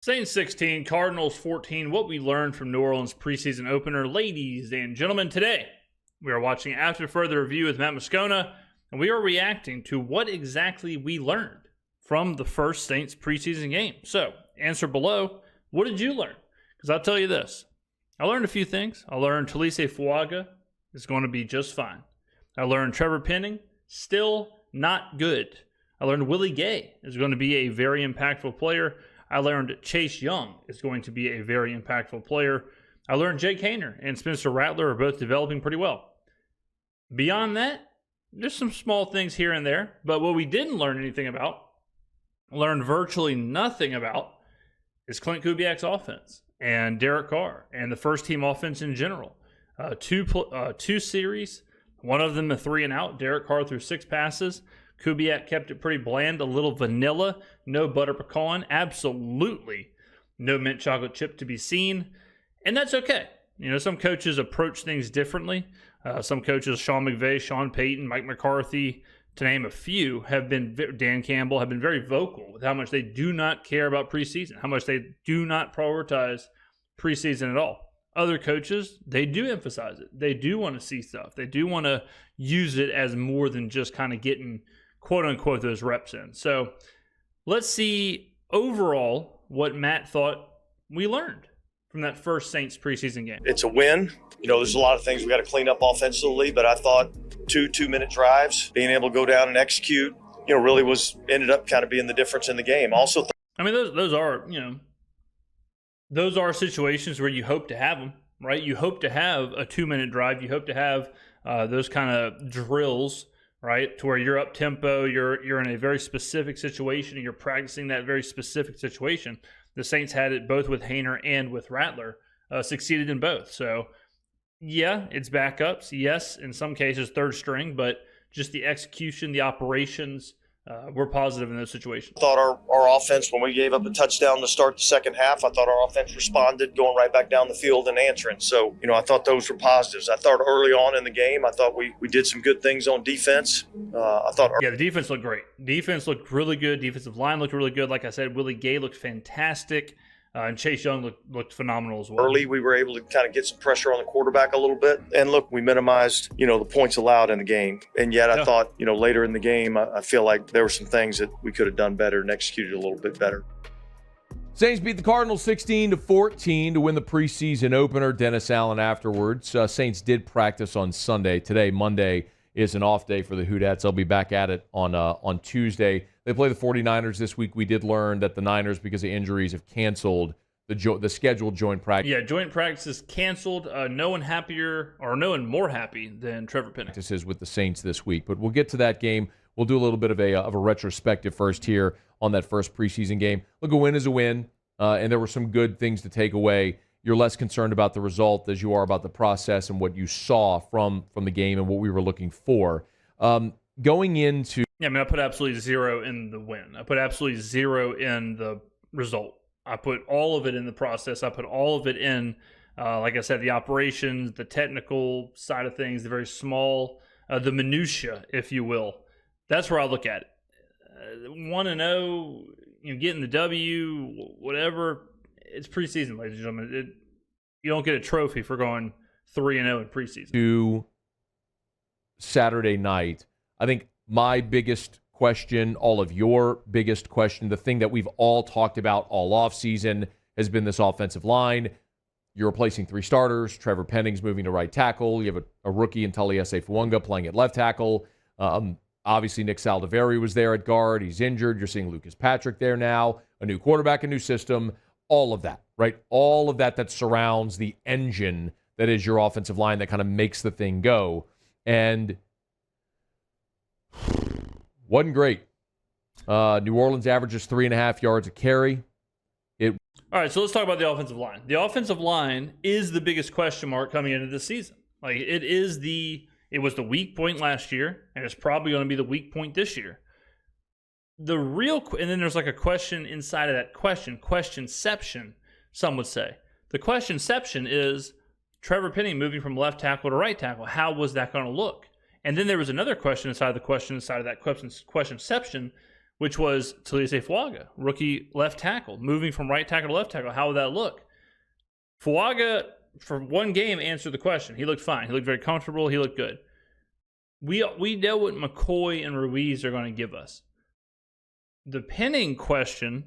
Saints 16, Cardinals 14. What we learned from New Orleans preseason opener. Ladies and gentlemen, today we are watching After Further Review with Matt Moscona, and we are reacting to what exactly we learned from the first Saints preseason game. So, answer below, what did you learn? Because I'll tell you this. I learned a few things. I learned Taliese Fuaga is going to be just fine. I learned Trevor Penning, still not good. I learned Willie Gay is going to be a very impactful player. I learned Chase Young is going to be a very impactful player. I learned Jake Haener and Spencer Rattler are both developing pretty well. Beyond that, just some small things here and there. But what we didn't learn anything about, learned virtually nothing about, is Clint Kubiak's offense and Derek Carr and the first team offense in general. Two series, one of them a 3 and out. Derek Carr threw 6 passes. Kubiak kept it pretty bland, a little vanilla, no butter pecan, absolutely no mint chocolate chip to be seen, and that's okay. You know, some coaches approach things differently. Some coaches, Sean McVay, Sean Payton, Mike McCarthy, to name a few, Dan Campbell, have been very vocal with how much they do not care about preseason, how much they do not prioritize preseason at all. Other coaches, they do emphasize it. They do want to see stuff. They do want to use it as more than just kind of getting quote-unquote those reps in. So let's see overall what Matt thought we learned from that first Saints preseason game. It's a win. You know, there's a lot of things we got to clean up offensively, but I thought two-minute drives, being able to go down and execute, you know, really ended up kind of being the difference in the game. Also, I mean, those are situations where you hope to have them, right? You hope to have a 2-minute drive. You hope to have those kind of drills, right, to where you're up tempo, you're in a very specific situation, and you're practicing that very specific situation. The Saints had it both with Haener and with Rattler, succeeded in both. So, yeah, it's backups. Yes, in some cases third string, but just the execution, the operations, we're positive in those situations. I thought our offense, when we gave up a touchdown to start the second half, I thought our offense responded, going right back down the field and answering. So, you know, I thought those were positives. I thought early on in the game, I thought we did some good things on defense. The defense looked great. Defense looked really good. Defensive line looked really good. Like I said, Willie Gay looked fantastic. And Chase Young looked phenomenal as well. Early, we were able to kind of get some pressure on the quarterback a little bit. And look, we minimized, you know, the points allowed in the game. And yet I thought, you know, later in the game, I feel like there were some things that we could have done better and executed a little bit better. Saints beat the Cardinals 16-14 to win the preseason opener. Dennis Allen afterwards. Saints did practice on Sunday. Today, Monday, is an off day for the Hootats. They'll be back at it on Tuesday. They play the 49ers this week. We did learn that the Niners, because of injuries, have canceled the scheduled joint practice. Yeah, joint practice is canceled. No one more happy than Trevor Penning. Practices with the Saints this week. But we'll get to that game. We'll do a little bit of a retrospective first here on that first preseason game. Look, a win is a win, and there were some good things to take away. You're less concerned about the result as you are about the process and what you saw from the game and what we were looking for. Going into... Yeah, I mean, I put absolutely 0 in the win. I put absolutely 0 in the result. I put all of it in the process. I put all of it in, like I said, the operations, the technical side of things, the very small, the minutia, if you will. That's where I look at it. 1-0, you know, getting the W, whatever. It's preseason, ladies and gentlemen. You don't get a trophy for going 3-0 in preseason. To Saturday night, I think my biggest question, all of your biggest question, the thing that we've all talked about all offseason has been this offensive line. You're replacing 3 starters. Trevor Penning's moving to right tackle. You have a rookie in Taliese Fuaga playing at left tackle. Obviously, Nick Saldiveri was there at guard. He's injured. You're seeing Lucas Patrick there now. A new quarterback, a new system. All of that, right? All of that surrounds the engine that is your offensive line that kind of makes the thing go. And wasn't great. New Orleans averages 3.5 yards a carry. All right, so let's talk about the offensive line. The offensive line is the biggest question mark coming into this season. Like it was the weak point last year, and it's probably going to be the weak point this year. And then there's like a question inside of that questionception, some would say. The questionception is Trevor Penning moving from left tackle to right tackle. How was that going to look? And then there was another question inside of that questionception which was Taliese Fuaga, rookie left tackle, moving from right tackle to left tackle. How would that look? Fuaga, for one game, answered the question. He looked fine. He looked very comfortable. He looked good. We know what McCoy and Ruiz are going to give us. The Penning question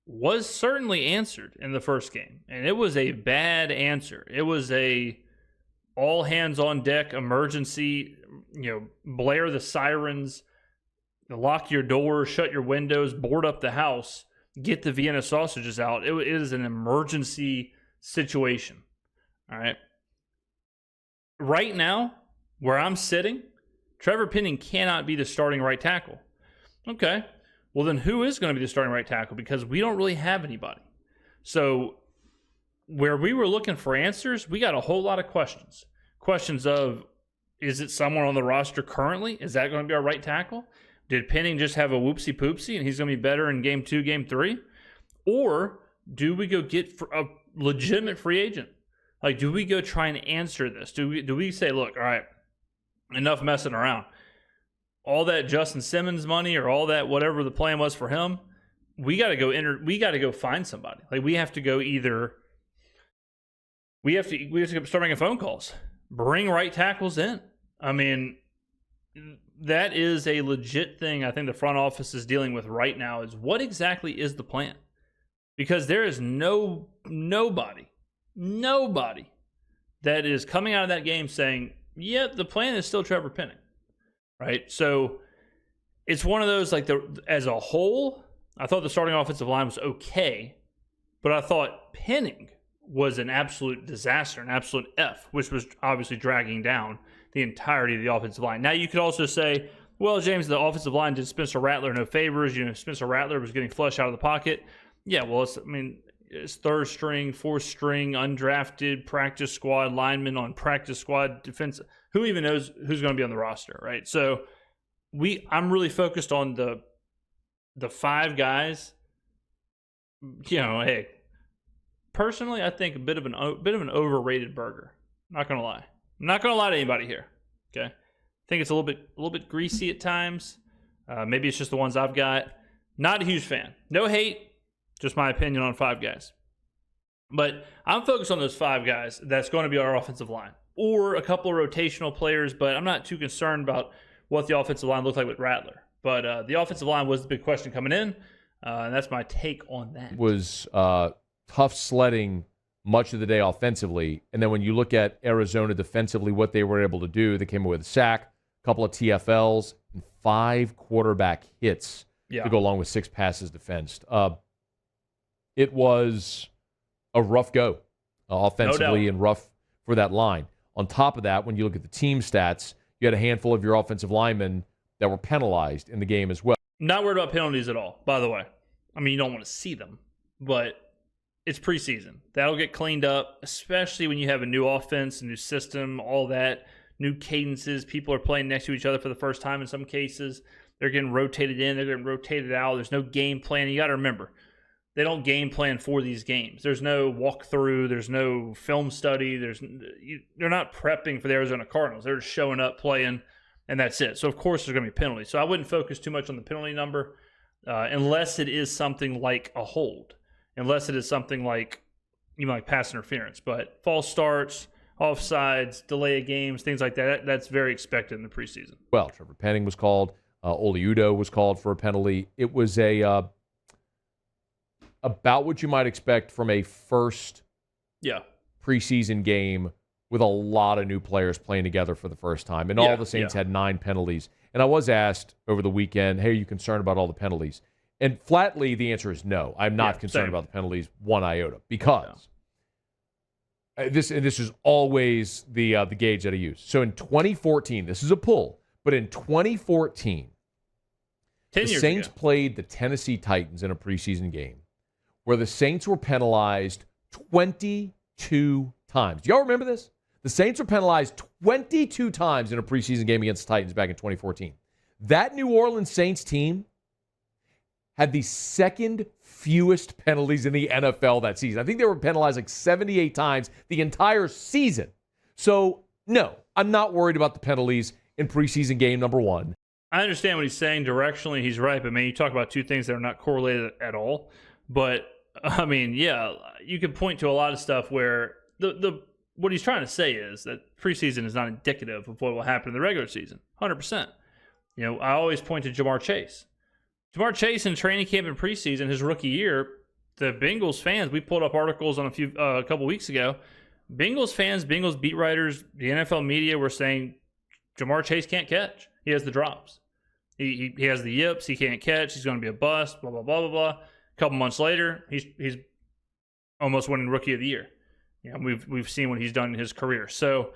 was certainly answered in the first game, and it was a bad answer. It was a all hands on deck emergency, blare the sirens, lock your doors, shut your windows, board up the house, get the Vienna sausages out. It is an emergency situation. All right. Right now, where I'm sitting, Trevor Penning cannot be the starting right tackle. Okay. Well, then who is going to be the starting right tackle? Because we don't really have anybody. So where we were looking for answers, we got a whole lot of questions. Questions of, is it someone on the roster currently? Is that going to be our right tackle? Did Penning just have a whoopsie poopsie and he's going to be better in game 2, game 3? Or do we go get a legitimate free agent? Like, do we go try and answer this? Do we say, look, all right, enough messing around. All that Justin Simmons money or all that whatever the plan was for him, we got to go find somebody. Like, we have to go start making phone calls. Bring right tackles in. I mean, that is a legit thing I think the front office is dealing with right now, is what exactly is the plan? Because there is nobody that is coming out of that game saying, yeah, the plan is still Trevor Penning, right? So it's one of those, like, as a whole, I thought the starting offensive line was okay, but I thought Penning was an absolute disaster, an absolute F, which was obviously dragging down the entirety of the offensive line. Now, you could also say, well, James, the offensive line did Spencer Rattler no favors. Spencer Rattler was getting flushed out of the pocket. Yeah, well, it's third string, fourth string, undrafted practice squad lineman on practice squad defense. Who even knows who's going to be on the roster, right? So I'm really focused on the 5 guys. Hey, personally, I think a bit of an overrated burger. Not gonna lie. I'm not gonna lie to anybody here. Okay, I think it's a little bit greasy at times. Maybe it's just the ones I've got. Not a huge fan. No hate. Just my opinion on 5 guys. But I'm focused on those 5 guys. That's going to be our offensive line, or a couple of rotational players. But I'm not too concerned about what the offensive line looked like with Rattler. But the offensive line was the big question coming in, and that's my take on that. Was tough sledding much of the day offensively. And then when you look at Arizona defensively, what they were able to do, they came away with a sack, a couple of TFLs, and 5 quarterback hits to go along with 6 passes defensed. It was a rough go offensively and rough for that line. On top of that, when you look at the team stats, you had a handful of your offensive linemen that were penalized in the game as well. Not worried about penalties at all, by the way. I mean, you don't want to see them, but it's preseason. That'll get cleaned up, especially when you have a new offense, a new system, all that, new cadences. People are playing next to each other for the first time in some cases. They're getting rotated in. They're getting rotated out. There's no game plan. You got to remember, they don't game plan for these games. There's no walkthrough. There's no film study. They're not prepping for the Arizona Cardinals. They're just showing up, playing, and that's it. So, of course, there's going to be penalties. So I wouldn't focus too much on the penalty number unless it is something like a hold. Unless it is something like, pass interference. But false starts, offsides, delay of games, things like that, that's very expected in the preseason. Well, Trevor Penning was called. Oli Udoh was called for a penalty. It was about what you might expect from a first preseason game with a lot of new players playing together for the first time. And all the Saints had 9 penalties. And I was asked over the weekend, hey, are you concerned about all the penalties? And flatly, the answer is no. I'm not concerned about the penalties one iota, because this is always the gauge that I use. So in 2014, this is a pull, but in 2014, the Saints played the Tennessee Titans in a preseason game where the Saints were penalized 22 times. Do y'all remember this? The Saints were penalized 22 times in a preseason game against the Titans back in 2014. That New Orleans Saints team had the second fewest penalties in the NFL that season. I think they were penalized like 78 times the entire season. So, no, I'm not worried about the penalties in preseason game number 1. I understand what he's saying directionally. He's right, but man, you talk about two things that are not correlated at all. But I mean, yeah, you could point to a lot of stuff where the what he's trying to say is that preseason is not indicative of what will happen in the regular season. 100%. You know, I always point to Jamar Chase. Jamar Chase in training camp and preseason, his rookie year, the Bengals fans, we pulled up articles on a couple weeks ago. Bengals fans, Bengals beat writers, the NFL media were saying Jamar Chase can't catch. He has the drops. He has the yips. He can't catch. He's going to be a bust. Blah blah blah blah blah. A couple months later, he's almost winning Rookie of the Year. You know, we've seen what he's done in his career. So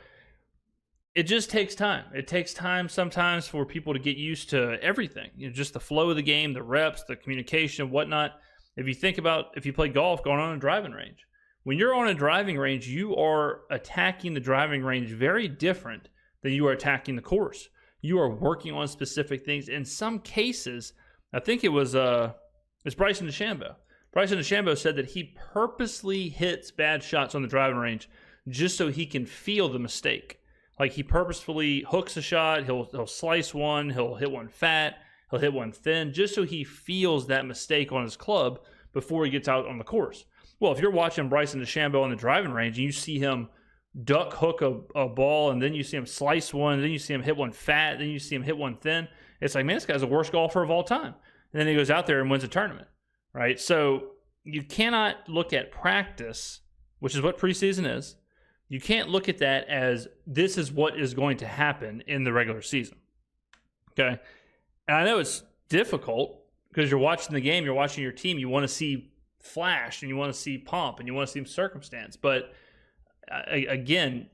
it just takes time. It takes time sometimes for people to get used to everything. You know, just the flow of the game, the reps, the communication, whatnot. If you think about if you play golf going on a driving range, when you're on a driving range, you are attacking the driving range very different than you are attacking the course. You are working on specific things. In some cases, I think it's Bryson DeChambeau. Bryson DeChambeau said that he purposely hits bad shots on the driving range just so he can feel the mistake. Like he purposefully hooks a shot, he'll slice one, he'll hit one fat, he'll hit one thin, just so he feels that mistake on his club before he gets out on the course. Well, if you're watching Bryson DeChambeau on the driving range and you see him duck hook a ball, and then you see him slice one, and then you see him hit one fat, then you see him hit one thin, it's like, man, this guy's the worst golfer of all time. And then he goes out there and wins a tournament, right? So you cannot look at practice, which is what preseason is. You can't look at that as this is what is going to happen in the regular season, okay? And I know it's difficult because you're watching the game, you're watching your team, you want to see flash, and you want to see pomp, and you want to see circumstance, but again,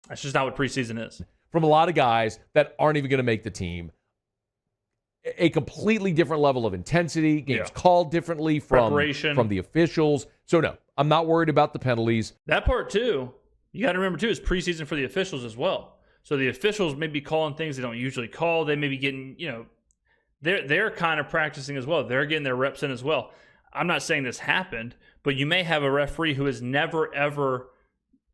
that's just not what preseason is. From a lot of guys that aren't even going to make the team, a completely different level of intensity, games called differently from the officials. So no, I'm not worried about the penalties. That part too, you got to remember too, is preseason for the officials as well. So the officials may be calling things they don't usually call. They may be getting, they're kind of practicing as well. They're getting their reps in as well. I'm not saying this happened, but you may have a referee who has never ever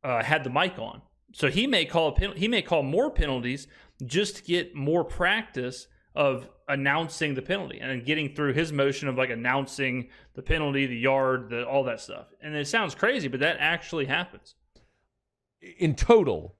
had the mic on, so he may call more penalties just to get more practice of announcing the penalty and getting through his motion of like announcing the penalty, the yard, all that stuff. And it sounds crazy, but that actually happens. In total,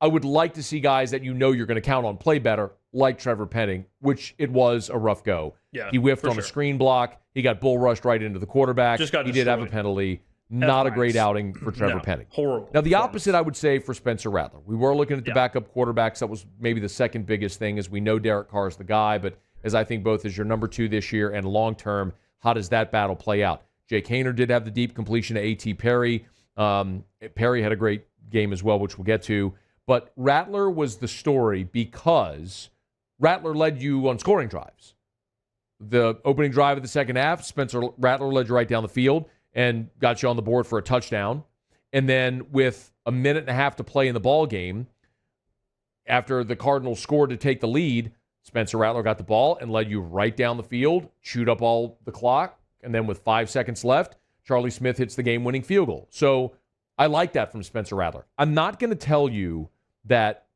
I would like to see guys that you're going to count on play better, like Trevor Penning, which it was a rough go. Yeah, he whiffed on a screen block. He got bull rushed right into the quarterback. He did have a penalty. Not a great outing for Trevor Penning. Horrible. Now, the opposite, I would say, for Spencer Rattler. We were looking at the backup quarterbacks. That was maybe the second biggest thing, as we know Derek Carr is the guy, but as I think both as your number two this year and long-term, how does that battle play out? Jake Haener did have the deep completion to A.T. Perry. Perry had a great game as well, which we'll get to. But Rattler was the story because Rattler led you on scoring drives. The opening drive of the second half, Spencer Rattler led you right down the field and got you on the board for a touchdown. And then with a minute and a half to play in the ball game, after the Cardinals scored to take the lead, Spencer Rattler got the ball and led you right down the field, chewed up all the clock, and then with 5 seconds left, Charlie Smith hits the game-winning field goal. So I like that from Spencer Rattler. I'm not going to tell you that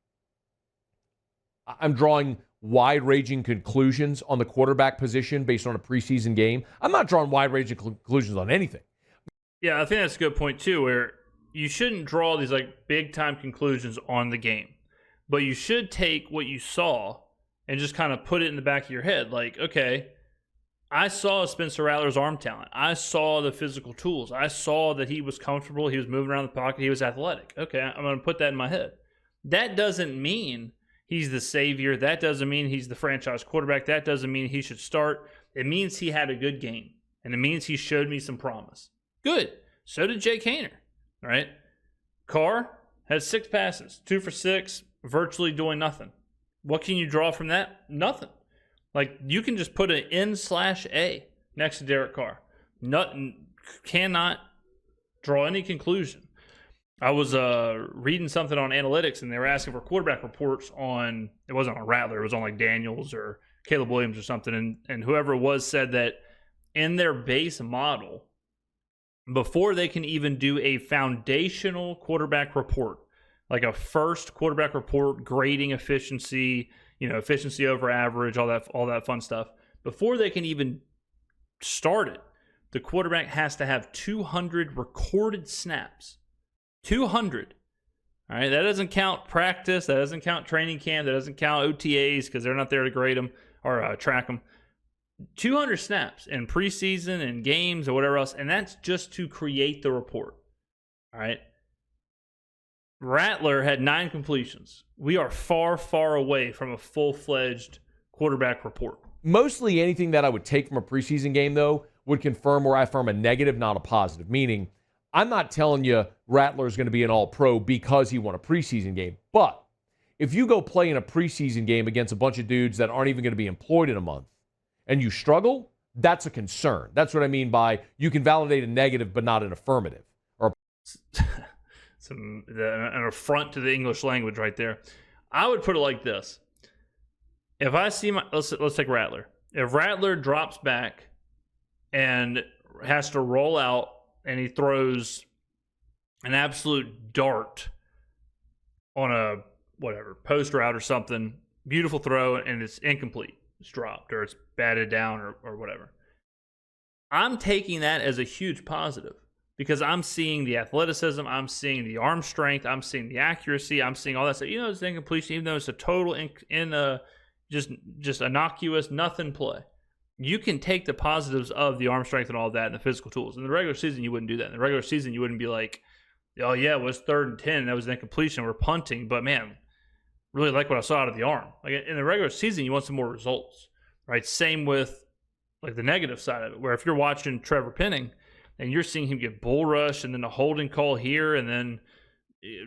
I'm drawing wide-ranging conclusions on the quarterback position based on a preseason game. I'm not drawing wide-ranging conclusions on anything. Yeah, I think that's a good point, too, where you shouldn't draw these like big-time conclusions on the game. But you should take what you saw and just kind of put it in the back of your head. Like, okay, I saw Spencer Rattler's arm talent. I saw the physical tools. I saw that he was comfortable. He was moving around the pocket. He was athletic. Okay, I'm going to put that in my head. That doesn't mean he's the savior. That doesn't mean he's the franchise quarterback. That doesn't mean he should start. It means he had a good game. And it means he showed me some promise. Good. So did Jake Haener. All right? Carr had 6 passes, 2 for 6, virtually doing nothing. What can you draw from that? Nothing. Like, you can just put an N/A next to Derek Carr. Cannot draw any conclusion. I was reading something on analytics, and they were asking for quarterback reports on, it wasn't on Rattler, it was on like Daniels or Caleb Williams or something, and whoever it was said that in their base model, before they can even do a foundational quarterback report, like a first quarterback report, grading efficiency, efficiency over average, all that fun stuff. Before they can even start it, the quarterback has to have 200 recorded snaps. 200. All right, that doesn't count practice. That doesn't count training camp. That doesn't count OTAs because they're not there to grade them or track them. 200 snaps in preseason and games or whatever else, and that's just to create the report. All right. Rattler had 9 completions. We are far, far away from a full-fledged quarterback report. Mostly anything that I would take from a preseason game, though, would confirm or affirm a negative, not a positive. Meaning, I'm not telling you Rattler is going to be an all-pro because he won a preseason game. But if you go play in a preseason game against a bunch of dudes that aren't even going to be employed in a month and you struggle, that's a concern. That's what I mean by you can validate a negative but not an affirmative. An affront to the English language right there. I would put it like this. If I see let's take Rattler. If Rattler drops back and has to roll out and he throws an absolute dart on a post route or something, beautiful throw, and it's incomplete, it's dropped or it's batted down or whatever, I'm taking that as a huge positive because I'm seeing the athleticism, I'm seeing the arm strength, I'm seeing the accuracy, I'm seeing all that stuff. It's incompletion, even though it's a total just innocuous nothing play. You can take the positives of the arm strength and all that and the physical tools. In the regular season, you wouldn't do that. In the regular season, you wouldn't be like, oh, yeah, it was 3rd and 10. That was an incompletion. We're punting. But, man, really like what I saw out of the arm. Like in the regular season, you want some more results, right? Same with like the negative side of it, where if you're watching Trevor Penning and you're seeing him get bull rush and then a holding call here and then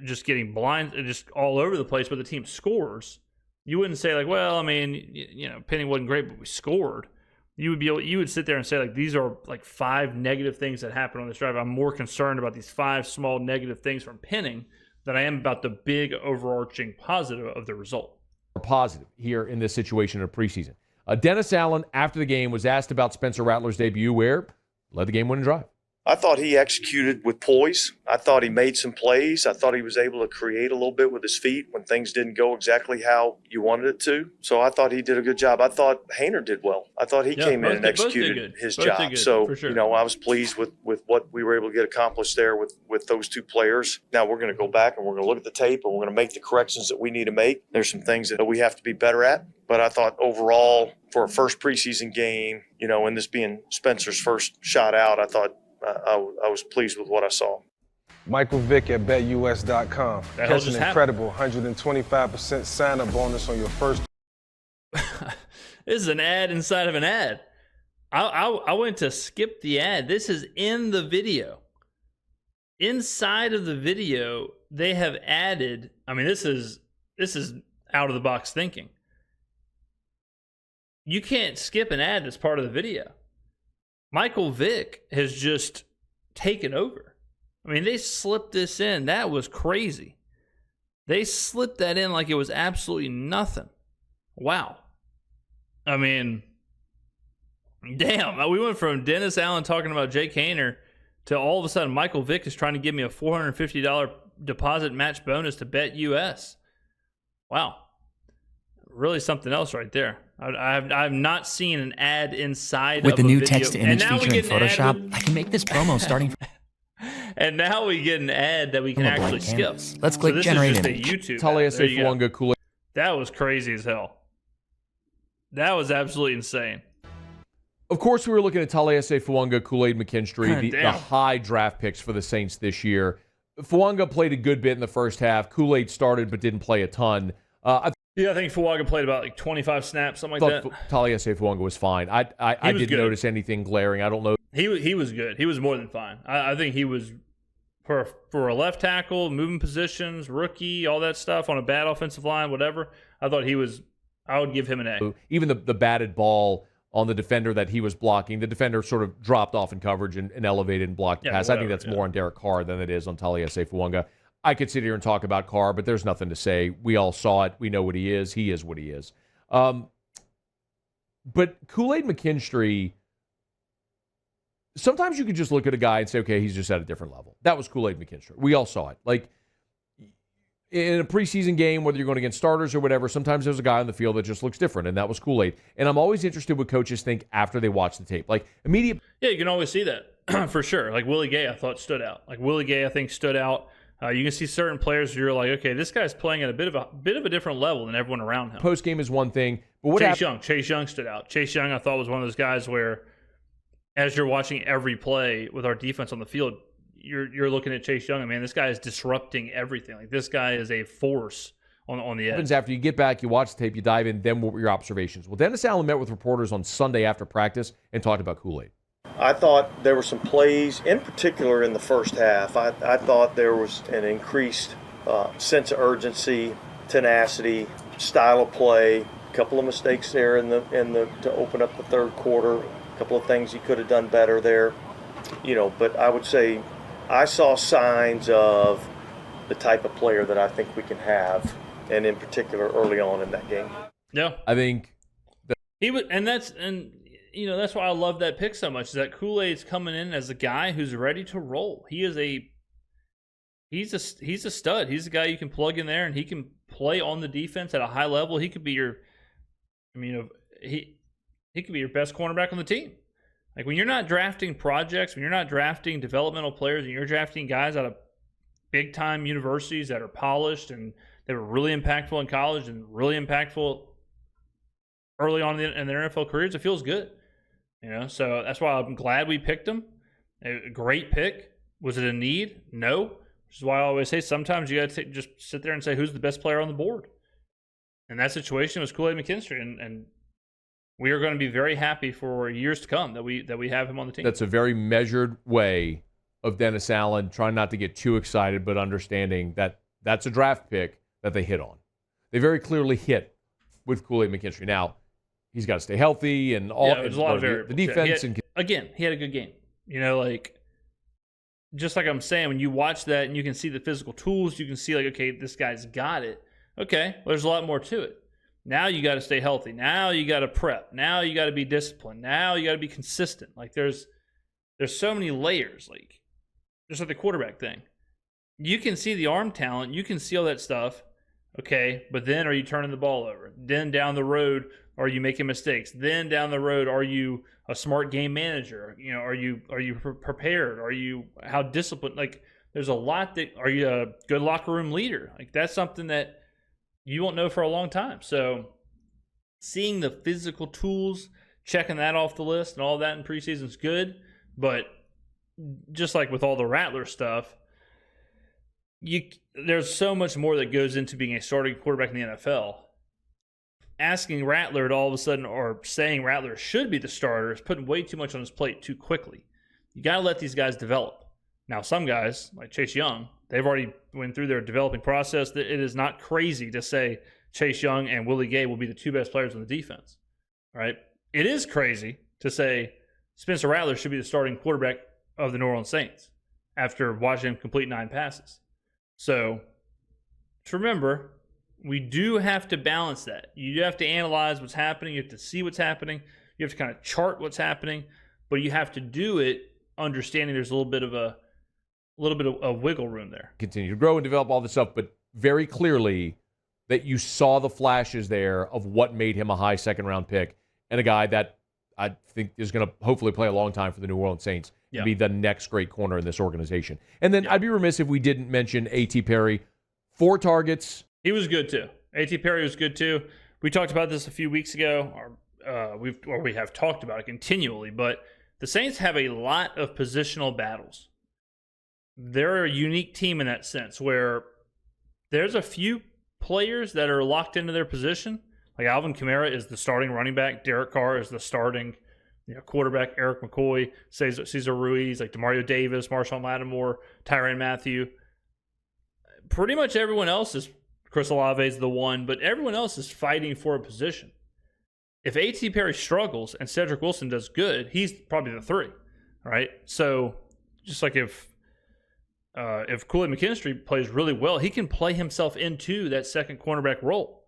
just getting blind, just all over the place, but the team scores, you wouldn't say like, well, I mean, Penning wasn't great, but we scored. You would sit there and say, like, these are like 5 negative things that happened on this drive. I'm more concerned about these 5 small negative things from Penning than I am about the big overarching positive of the result. Positive here in this situation in a preseason. Dennis Allen, after the game, was asked about Spencer Rattler's debut, where led the game-winning drive. I thought he executed with poise. I thought he made some plays. I thought he was able to create a little bit with his feet when things didn't go exactly how you wanted it to. So I thought he did a good job. I thought Haener did well. I thought he came in and executed his job. So, sure. I was pleased with what we were able to get accomplished there with those 2 players. Now we're going to go back and we're going to look at the tape and we're going to make the corrections that we need to make. There's some things that we have to be better at. But I thought overall, for a first preseason game, and this being Spencer's first shot out, I thought I was pleased with what I saw. Michael Vick at BetUS.com. Catch an incredible 125% sign-up bonus on your first. This is an ad inside of an ad. I went to skip the ad. This is in the video. Inside of the video, they have added. I mean, this is out of the box thinking. You can't skip an ad that's part of the video. Michael Vick has just taken over. I mean, they slipped this in. That was crazy. They slipped that in like it was absolutely nothing. Wow. I mean, damn. We went from Dennis Allen talking about Jake Haener to all of a sudden Michael Vick is trying to give me a $450 deposit match bonus to BetUS. Wow. Really something else right there. I've not seen an ad inside with of the new video. text-to-image feature in Photoshop. I can make this promo starting from... And now we get an ad that we can actually skip. Let's click generate image. YouTube Taliese Fuaga, Kool-Aid. That was crazy as hell. That was absolutely insane. Of course, we were looking at Taliese Fuaga, Kool-Aid McKinstry, the high draft picks for the Saints this year. Fuaga played a good bit in the first half. Kool-Aid started but didn't play a ton. I think Fuaga played about like 25 snaps, something like that. Taliese Fuaga was fine. I didn't notice anything glaring. I don't know. He was good. He was more than fine. I think he was, for a left tackle, moving positions, rookie, all that stuff on a bad offensive line, whatever. I thought he was, I would give him an A. Even the batted ball on the defender that he was blocking, the defender sort of dropped off in coverage and elevated and blocked the pass. I think that's more on Derek Carr than it is on Taliese Fuaga. I could sit here and talk about Carr, but there's nothing to say. We all saw it. We know what he is. He is what he is. But Kool-Aid McKinstry, sometimes you could just look at a guy and say, okay, he's just at a different level. That was Kool-Aid McKinstry. We all saw it. Like, in a preseason game, whether you're going against starters or whatever, sometimes there's a guy on the field that just looks different, and that was Kool-Aid. And I'm always interested what coaches think after they watch the tape. Like, immediate. Yeah, you can always see that for sure. Like Willie Gay, I thought stood out. I think stood out. You can see certain players where you're like, okay, this guy's playing at a bit of a different level than everyone around him. Post game is one thing, but what Chase Young stood out. Chase Young, I thought, was one of those guys where, as you're watching every play with our defense on the field, you're looking at Chase Young, and man, this guy is disrupting everything. Like, this guy is a force on the edge. Happens after you get back, you watch the tape, you dive in, then what were your observations? Well, Dennis Allen met with reporters on Sunday after practice and talked about Kool-Aid. I thought there were some plays, in particular in the first half. I thought there was an increased sense of urgency, tenacity, style of play. A couple of mistakes there to open up the third quarter. A couple of things he could have done better there. But I would say I saw signs of the type of player that I think we can have, and in particular early on in that game. Yeah, I think he would, and that's why I love that pick so much. Is that Kool-Aid's coming in as a guy who's ready to roll. He's a stud. He's a guy you can plug in there, and he can play on the defense at a high level. He could be he could be your best cornerback on the team. Like, when you're not drafting projects, when you're not drafting developmental players, and you're drafting guys out of big-time universities that are polished and they were really impactful in college and really impactful early on in their NFL careers, it feels good. So that's why I'm glad we picked him. A great pick. Was it a need? No. Which is why I always say sometimes you got to just sit there and say, who's the best player on the board? And that situation was Kool-Aid McKinstry, and we are going to be very happy for years to come that we have him on the team. That's a very measured way of Dennis Allen, trying not to get too excited, but understanding that that's a draft pick that they hit on. They very clearly hit with Kool-Aid McKinstry. Now, he's got to stay healthy and all. Yeah, there's a lot of variables. The defense. He had a good game. Just like I'm saying, when you watch that and you can see the physical tools, you can see, like, okay, this guy's got it. Okay, well, there's a lot more to it. Now you got to stay healthy. Now you got to prep. Now you got to be disciplined. Now you got to be consistent. Like, there's so many layers. Like, just like the quarterback thing. You can see the arm talent. You can see all that stuff. Okay, but then are you turning the ball over? Then down the road, are you making mistakes? Then down the road, are you a smart game manager? Are you prepared? How disciplined? Like, there's a lot that. Are you a good locker room leader? Like, that's something that you won't know for a long time. So seeing the physical tools, checking that off the list and all that in preseason is good. But just like with all the Rattler stuff, there's so much more that goes into being a starting quarterback in the NFL. Asking Rattler to all of a sudden, or saying Rattler should be the starter, is putting way too much on his plate too quickly. You got to let these guys develop. Now, some guys, like Chase Young, they've already went through their developing process. It is not crazy to say Chase Young and Willie Gay will be the two best players on the defense, right? It is crazy to say Spencer Rattler should be the starting quarterback of the New Orleans Saints after watching him complete 9 passes. So, to remember, we do have to balance that. You have to analyze what's happening. You have to see what's happening. You have to kind of chart what's happening, but you have to do it understanding there's a little bit of wiggle room there. Continue to grow and develop all this stuff, but very clearly that you saw the flashes there of what made him a high second-round pick and a guy that I think is going to hopefully play a long time for the New Orleans Saints and be the next great corner in this organization. And then I'd be remiss if we didn't mention A.T. Perry. 4 targets. He was good too. A.T. Perry was good too. We talked about this a few weeks ago, or we have talked about it continually, but the Saints have a lot of positional battles. They're a unique team in that sense where there's a few players that are locked into their position. Like Alvin Kamara is the starting running back. Derek Carr is the starting quarterback. Eric McCoy, Cesar Ruiz, like Demario Davis, Marshawn Lattimore, Tyrann Mathieu. Pretty much everyone else is, Chris Olave is the one, but everyone else is fighting for a position. If A.T. Perry struggles and Cedric Wilson does good, he's probably the 3, right? So just like if Kool-Aid McKinstry plays really well, he can play himself into that second cornerback role.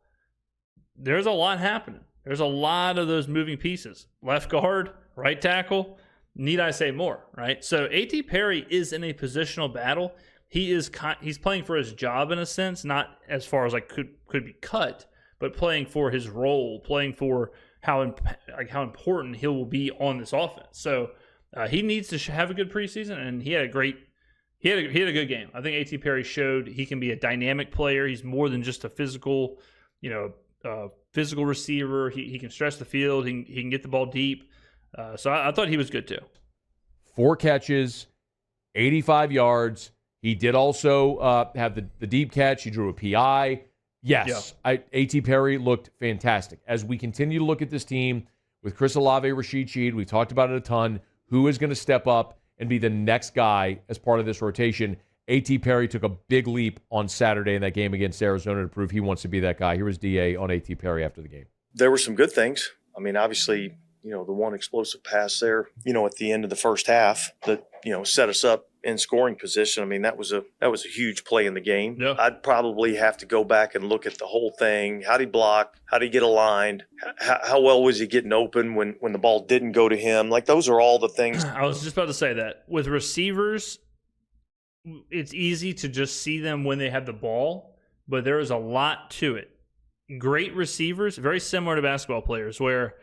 There's a lot happening. There's a lot of those moving pieces. Left guard, right tackle, need I say more, right? So A.T. Perry is in a positional battle. he's playing for his job in a sense, not as far as like could be cut, but playing for his role, playing for how important he will be on this offense. So he needs to have a good preseason, and he had a good game. I think A.T. Perry showed he can be a dynamic player. He's more than just a physical receiver. He can stretch the field. He can get the ball deep. So I thought he was good too. 4 catches, 85 yards. He did also have the deep catch. He drew a PI. Yes, yeah. A.T. Perry looked fantastic. As we continue to look at this team with Chris Olave, Rashid Shaheed, we talked about it a ton. Who is going to step up and be the next guy as part of this rotation? A.T. Perry took a big leap on Saturday in that game against Arizona to prove he wants to be that guy. Here was DA on A.T. Perry after the game. There were some good things. I mean, obviously, the one explosive pass there, at the end of the first half that, set us up in scoring position. I mean, that was a huge play in the game. Yeah. I'd probably have to go back and look at the whole thing. How did he block? How did he get aligned? How well was he getting open when the ball didn't go to him? Like, those are all the things. I was just about to say that. With receivers, it's easy to just see them when they have the ball, but there is a lot to it. Great receivers, very similar to basketball players, where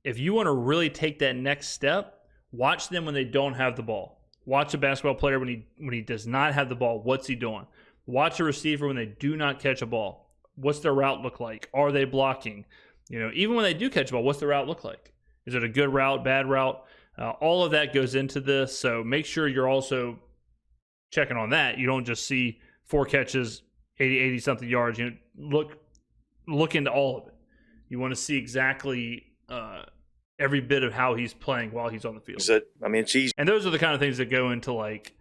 if you want to really take that next step, watch them when they don't have the ball. Watch a basketball player when he does not have the ball. What's he doing? Watch a receiver when they do not catch a ball. What's their route look like? Are they blocking? Even when they do catch a ball, what's the route look like? Is it a good route, bad route? All of that goes into this. So make sure you're also checking on that. You don't just see 4 catches, 80-something yards. Look into all of it. You want to see exactly every bit of how he's playing while he's on the field. It's easy. And those are the kind of things that go into, like,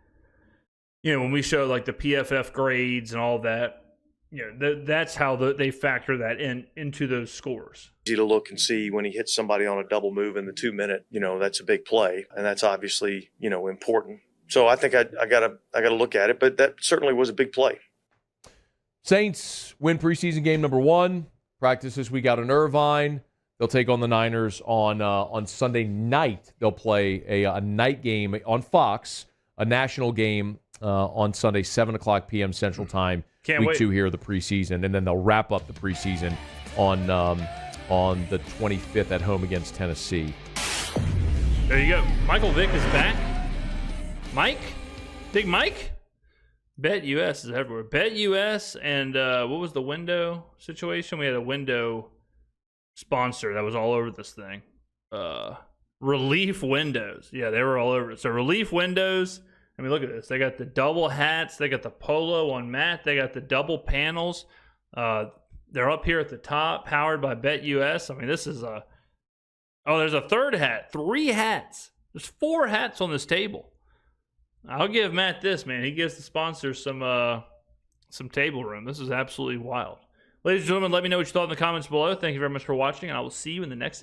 when we show like the PFF grades and all that, that's how they factor that into those scores. Easy to look and see when he hits somebody on a double move in the 2-minute, that's a big play. And that's obviously, important. So I think I gotta look at it, but that certainly was a big play. Saints win preseason game number 1. Practice this week out in Irvine. They'll take on the Niners on Sunday night. They'll play a night game on Fox, a national game on Sunday, 7 o'clock p.m. Central Time. Can't week wait. 2 here of the preseason, and then they'll wrap up the preseason on the 25th at home against Tennessee. There you go. Michael Vick is back. Mike? Big Mike? BetUS is everywhere. BetUS and what was the window situation? We had a window sponsor that was all over this thing. Relief Windows. Yeah, they were all over it. So Relief Windows, I mean, look at this. They got the double hats. They got the polo on Matt. They got the double panels. They're up here at the top, powered by BetUS. I mean, this is there's a third hat. 3 hats. There's 4 hats on this table. I'll give Matt this, man. He gives the sponsors some table room. This is absolutely wild. Ladies and gentlemen, let me know what you thought in the comments below. Thank you very much for watching, and I will see you in the next